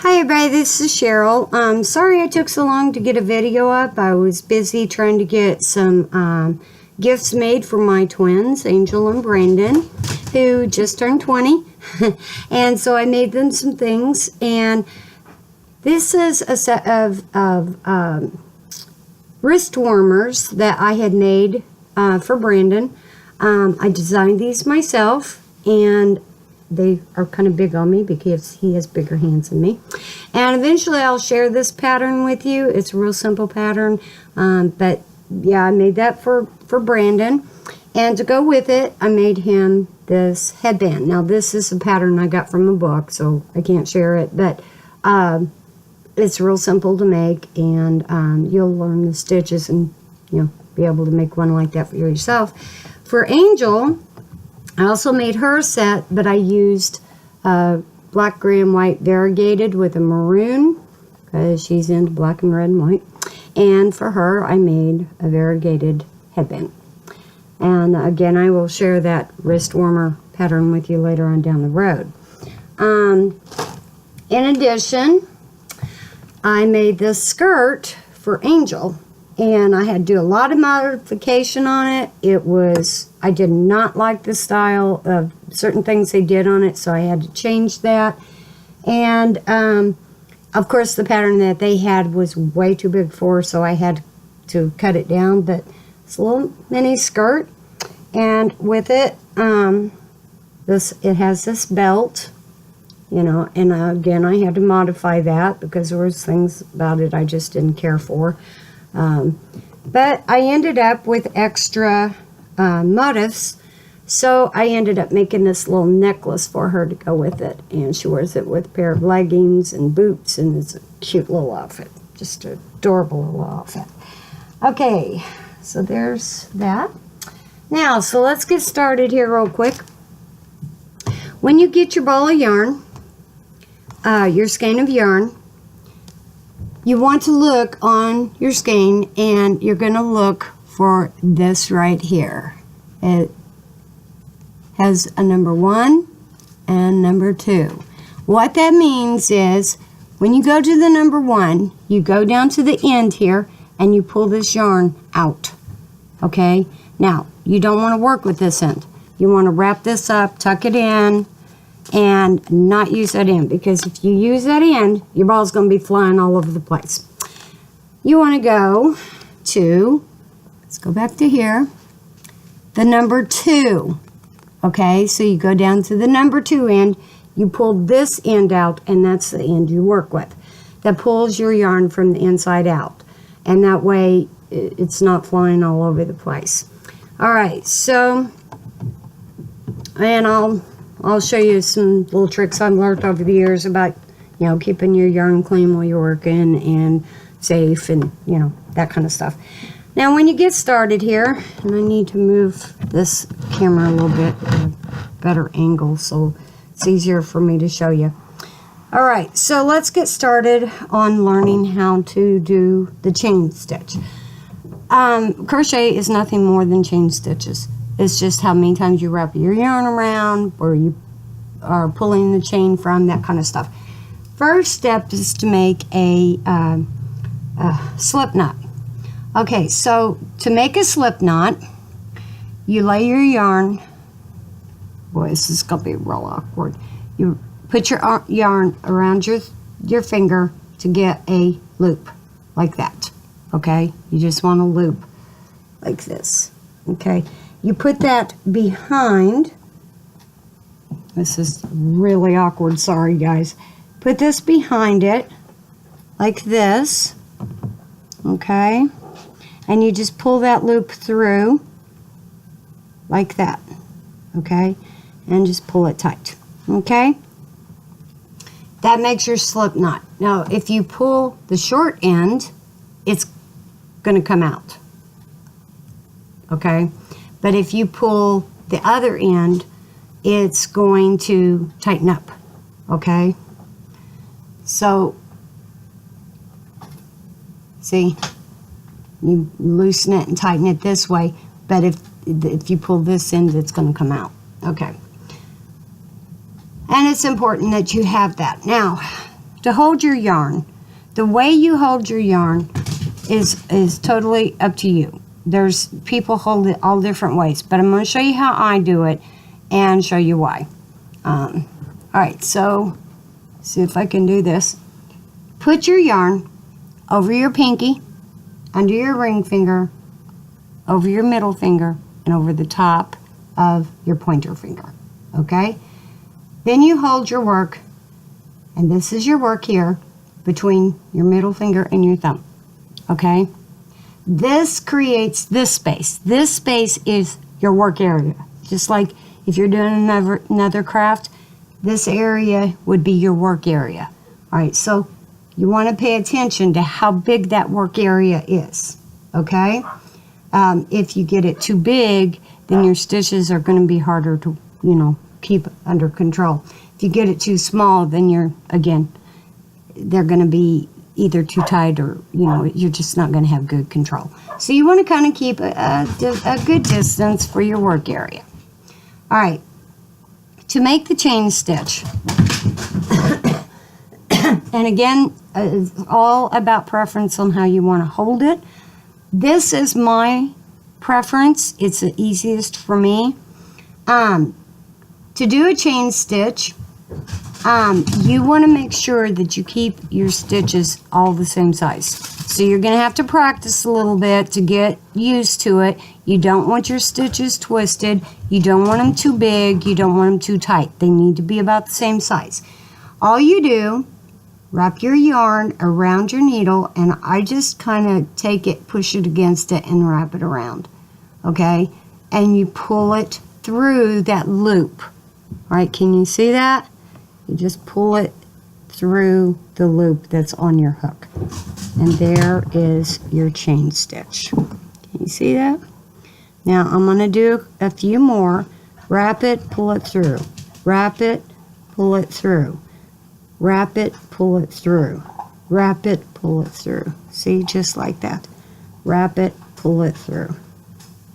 Hi everybody, this is Cheryl. Sorry I took so long to get a video up. I was busy trying to get some gifts made for my twins, Angel and Brandon, who just turned 20. And so I made them some things. And this is a set of wrist warmers that I had made for Brandon. I designed these myself, and they are kind of big on me because he has bigger hands than me. And eventually I'll share this pattern with you. It's a real simple pattern, but yeah, I made that for Brandon. And to go with it, I made him this headband. Now this is a pattern I got from a book, so I can't share it, but it's real simple to make, and you'll learn the stitches and be able to make one like that for yourself. For Angel, I also made her a set, but I used black, gray, and white variegated with a maroon because she's into black and red and white. And for her, I made a variegated headband. And again, I will share that wrist warmer pattern with you later on down the road. In addition, I made this skirt for Angel. And I had to do a lot of modification on it. I did not like the style of certain things they did on it, so I had to change that. And, of course, the pattern that they had was way too big for her, so I had to cut it down. But it's a little mini skirt. And with it, it has this belt, and again, I had to modify that because there was things about it I just didn't care for. But I ended up with extra motifs, so I ended up making this little necklace for her to go with it, and she wears it with a pair of leggings and boots, and it's a cute little outfit, just an adorable little outfit. Okay, so there's that. Now, so let's get started here real quick. When you get your ball of yarn, your skein of yarn, you want to look on your skein, and you're going to look for this right here. It has a number 1 and number 2. What that means is when you go to the number 1, you go down to the end here and you pull this yarn out. Okay? Now, you don't want to work with this end. You want to wrap this up, tuck it in, and not use that end, because if you use that end, your ball's going to be flying all over the place. You want to go to, let's go back to here, the number 2. Okay, so you go down to the number 2 end, you pull this end out, and that's the end you work with. That pulls your yarn from the inside out, and that way it's not flying all over the place. All right, so, and I'll show you some little tricks I've learned over the years about, keeping your yarn clean while you're working and safe and, that kind of stuff. Now, when you get started here, and I need to move this camera a little bit at a better angle so it's easier for me to show you. All right, so let's get started on learning how to do the chain stitch. Crochet is nothing more than chain stitches. It's just how many times you wrap your yarn around, where you are pulling the chain from, that kind of stuff. First step is to make a slip knot. Okay, so to make a slip knot, you lay your yarn. Boy, this is going to be real awkward. You put your yarn around your finger to get a loop like that. Okay, you just want a loop like this. Okay. You put that behind, this is really awkward, sorry guys. Put this behind it, like this, okay? And you just pull that loop through, like that, okay? And just pull it tight, okay? That makes your slip knot. Now, if you pull the short end, it's gonna come out, okay? But if you pull the other end, it's going to tighten up, okay? So, see, you loosen it and tighten it this way, but if you pull this end, it's going to come out, okay? And it's important that you have that. Now, to hold your yarn, the way you hold your yarn is totally up to you. There's people hold it all different ways, but I'm going to show you how I do it and show you why. All right, so see if I can do this. Put your yarn over your pinky, under your ring finger, over your middle finger, and over the top of your pointer finger, okay? Then you hold your work, and this is your work here, between your middle finger and your thumb, okay? This creates this space. This space is your work area. Just like if you're doing another craft, this area would be your work area. All right, so you want to pay attention to how big that work area is, okay? If you get it too big, then your stitches are going to be harder to, keep under control. If you get it too small, then they're going to be either too tight or, you're just not going to have good control. So you want to kind of keep a good distance for your work area. All right, to make the chain stitch, and again, it's all about preference on how you want to hold it. This is my preference. It's the easiest for me. To do a chain stitch, you want to make sure that you keep your stitches all the same size. So you're going to have to practice a little bit to get used to it. You don't want your stitches twisted. You don't want them too big. You don't want them too tight. They need to be about the same size. All you do, wrap your yarn around your needle, and I just kind of take it, push it against it, and wrap it around, okay? And you pull it through that loop. All right, can you see that? You just pull it through the loop that's on your hook. And there is your chain stitch. Can you see that? Now I'm going to do a few more. Wrap it, pull it through. Wrap it, pull it through. Wrap it, pull it through. Wrap it, pull it through. See, just like that. Wrap it, pull it through.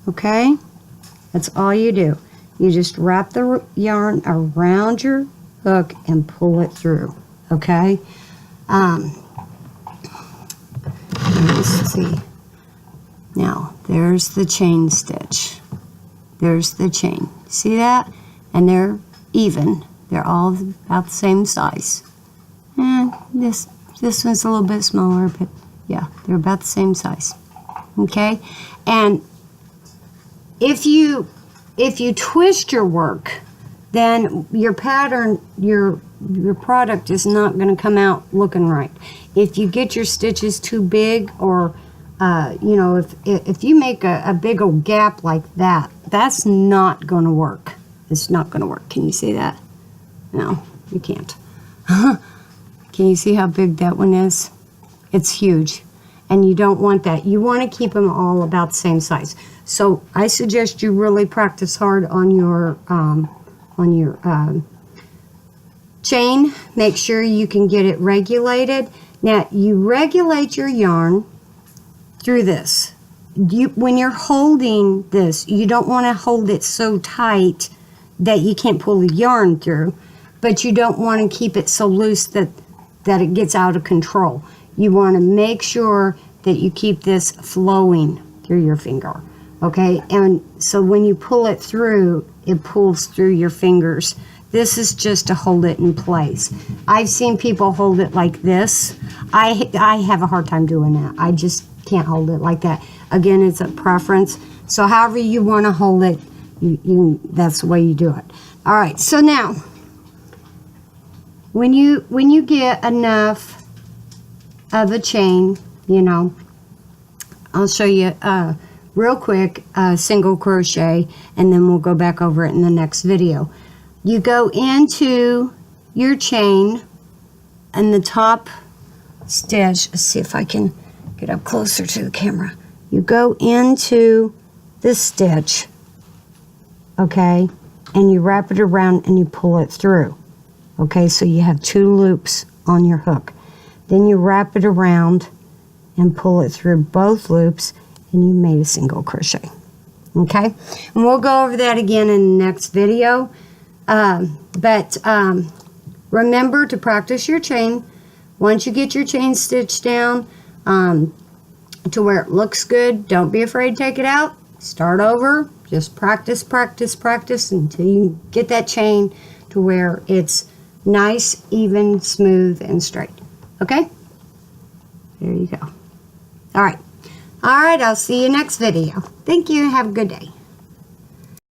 Okay? That's all you do. You just wrap the yarn around your hook and pull it through. Okay? Let's see. Now, there's the chain stitch. There's the chain. See that? And they're even. They're all about the same size. And this one's a little bit smaller, but yeah, they're about the same size. Okay? And if you twist your work, then your pattern, your product is not going to come out looking right. If you get your stitches too big, or if you make a big old gap like that, that's not going to work. It's not going to work. Can you see that? No, you can't. Can you see how big that one is? It's huge, and you don't want that. You want to keep them all about the same size. So I suggest you really practice hard on your chain. Make sure you can get it regulated. Now, you regulate your yarn through this. When you're holding this, you don't want to hold it so tight that you can't pull the yarn through, but you don't want to keep it so loose that it gets out of control. You want to make sure that you keep this flowing through your finger, okay? And so when you pull it through, it pulls through your fingers. This is just to hold it in place. I've seen people hold it like this. I have a hard time doing that. I just can't hold it like that. Again, it's a preference. So however you want to hold it, that's the way you do it. All right, so now, when you get enough of a chain, I'll show you real quick single crochet, and then we'll go back over it in the next video. You go into your chain and the top stitch. Let's see if I can get up closer to the camera. You go into this stitch, okay, and you wrap it around and you pull it through. Okay, so you have 2 loops on your hook. Then you wrap it around and pull it through both loops, and you made a single crochet. Okay, and we'll go over that again in the next video. But remember to practice your chain, Once you get your chain stitch down to where it looks good, don't be afraid to take it out. Start over. Just practice, practice, practice until you get that chain to where it's nice, even, smooth, and straight. Okay? There you go. All right. All right, I'll see you next video. Thank you. Have a good day.